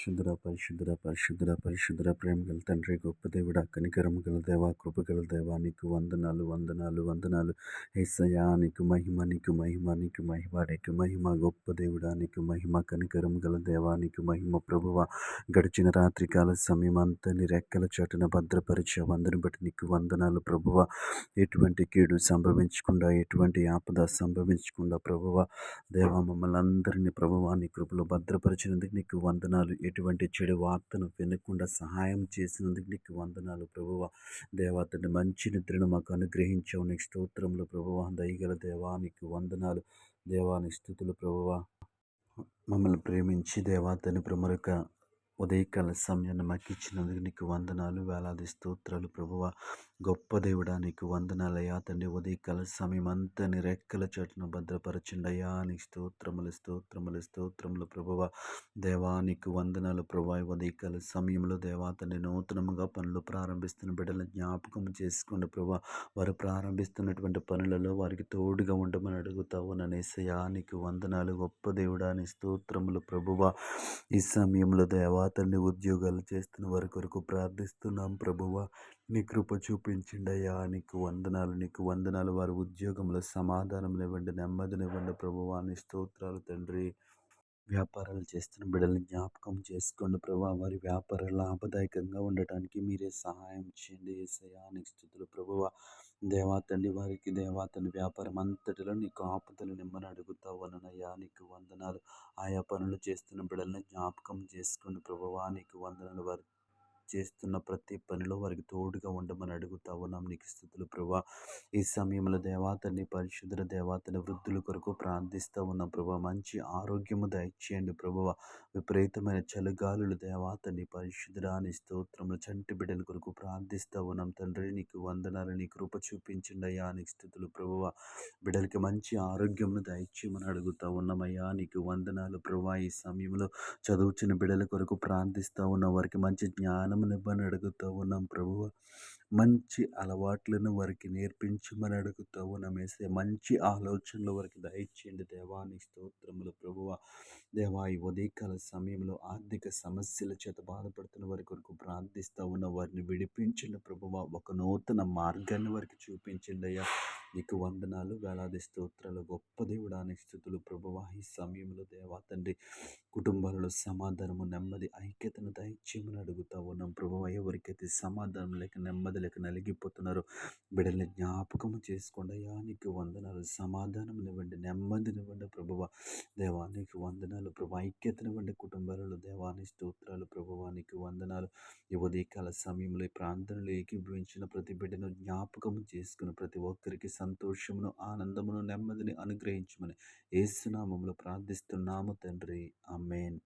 పరిశుద్ధుడ ప్రేమ గల తండ్రి, గొప్ప దేవుడా, కనికరము గల దేవా, కృప గల దేవా, నీకు వందనాలు. యేసయ్యా, నీకు మహిమ, గొప్ప దేవుడా, నీకు మహిమ, కనికరము గల దేవా, నీకు మహిమ ప్రభువా. గడిచిన రాత్రికాల సమయం అంతా నీ రెక్కల చాటున భద్రపరిచావు, అందరిని బట్టి నీకు వందనాలు ప్రభువా. ఎటువంటి కీడు సంభవించకుండా, ఎటువంటి ఆపద సంభవించకుండా ప్రభువా, దేవా, మమ్మల్ని అందరినీ ప్రభువా నీ కృపలో భద్రపరిచినందుకు నీకు వందనాలు. ఎటువంటి చెడు వార్తను వినకుండా సహాయం చేసినందుకు నీకు వందనాలు ప్రభువా. దేవా తండ్రి, మంచి నిద్రను మాకు అనుగ్రహించావు, నీకు స్తోత్రములు ప్రభువా. దయగల దేవా నీకు వందనాలు. దేవాని స్తుతులు ప్రభువా. మమ్మల్ని ప్రేమించి దేవా తండ్రి ప్రముఖ ఉదయకాల సమయాన్ని మాకు ఇచ్చినందుకు నీకు వందనాలు, వేలాది స్తోత్రాలు ప్రభువా. గొప్ప దేవుడా, నీకు వందనాలయ్యా తండ్రి. ఉదయకాల సమయం అంతా నీ రెక్కల చాటును భద్రపరచండి అయ్యా, నీకు స్తోత్రములు ప్రభువా. దేవా నీకు వందనాలు ప్రభువా. ఉదయకాల సమయంలో దేవా తండ్రి నూతనముగా పనులు ప్రారంభిస్తున్న బిడ్డలను జ్ఞాపకం చేసుకోండి ప్రభువా. వారు ప్రారంభిస్తున్నటువంటి పనులలో వారికి తోడుగా ఉండమని అడుగుతావు యేసయ్యా, నీకు వందనాలు. గొప్ప దేవుడా, నీ స్తోత్రములు ప్రభువా. ఈ సమయంలో దేవా తండ్రి ఉద్యోగాలు చేస్తున్న వారి కొరకు ప్రార్థిస్తున్నాం ప్రభువా. నీ కృప చూపించండి అయ్యా, నీకు వందనాలు. వారి ఉద్యోగంలో సమాధానంనివ్వండి, నెమ్మదినివ్వండి ప్రభువా. నీ స్తోత్రాలు తండ్రి. వ్యాపారాలు చేస్తున్న బిడ్డల్ని జ్ఞాపకం చేసుకోండి ప్రభా. వారి వ్యాపారాలు లాభదాయకంగా ఉండటానికి మీరే సహాయం చేయండి యేసయ్యా, నీకు స్తుతులు ప్రభువా. దేవా తండ్రి, వారికి దేవా తండ్రి వ్యాపారం అంతటిలో నీకు ఆపదలు నిమ్మని అడుగుతావనయ్యా, నీకు వందనాలు. ఆయా పనులు చేస్తున్న బిడ్డల్ని జ్ఞాపకం చేసుకోండి ప్రభువా, నీకు వందనాలు. వారు చేస్తున్న ప్రతి పనిలో వారికి తోడుగా ఉండమని అడుగుతా ఉన్నాం, నీకు స్తుతులు ప్రభువా. ఈ సమయంలో దేవాతని పరిశుద్ధ దేవాతని వృద్ధుల కొరకు ప్రార్థిస్తూ ఉన్నాం ప్రభువా. మంచి ఆరోగ్యము దయచేయండి ప్రభువా. విపరీతమైన చలిగాలులు దేవాతని పరిశుద్ధుడాని స్తోత్రములు చంటి బిడ్డల కొరకు ప్రార్థిస్తూ ఉన్నాం తండ్రి, నీకు వందనాలు. నీ కృప చూపించండి అయ్యా, నీకు స్తుతులు ప్రభువా. బిడ్డలకి మంచి ఆరోగ్యమును దయచేయమని అడుగుతా ఉన్నామయ్యా, నీకు వందనాలు ప్రభువా. ఈ సమయంలో చదువుచున్న బిడ్డల కొరకు ప్రార్థిస్తూ ఉన్నాం, వారికి మంచి జ్ఞానమునివ్వని అడుగుతూ ఉన్నాం ప్రభువా. మంచి అలవాట్లను వారికి నేర్పించమని అడుగుతూ ఉన్నాం యేసయ్యా. మంచి ఆలోచనలు వారికి దయచేయండి దేవా, నీ స్తోత్రములు ప్రభువా. దేవా, ఈ ఉదయకాల సమయంలో ఆర్థిక సమస్యల చేత బాధపడుతున్న వారి కొరకు ప్రార్థిస్తూ ఉన్న వారిని విడిపించండి ప్రభువా. ఒక నూతన మార్గాన్ని వారికి చూపించండి అయ్యా, నీకు వందనాలు, వేలాది స్తోత్రాలు. గొప్ప దేవుడా, నీ స్తుతులు ప్రభువా. ఈ సమయంలో దేవా తండ్రి కుటుంబాలలో సమాధానము, నెమ్మది, ఐక్యతను దయచేయమని అడుగుతా ఉన్నాం ప్రభువా. ఎవరికైతే సమాధానం లేక నెమ్మది లేక నలిగిపోతున్నారో బిడ్డల్ని జ్ఞాపకము చేసుకోండి అయ్యా, నీకు వందనాలు. సమాధానమునివ్వండి, నెమ్మదినివ్వండి ప్రభువా. దేవా నీకు వందనాలు ప్రభు. ఐక్యతనివ్వండి కుటుంబాలలో దేవా, నీ స్తోత్రాలు ప్రభువా. నీకు వందనాలు. ఈ ఉదయకాల సమయంలో ఈ ప్రాంతంలో ఏకీభవించిన ప్రతి బిడ్డను జ్ఞాపకము చేసుకుని ప్రతి ఒక్కరికి సంతోషమును, ఆనందమును, నెమ్మదిని అనుగ్రహించమని యేసు నామములో ప్రార్థిస్తున్నాము తండ్రి. ఆమేన్.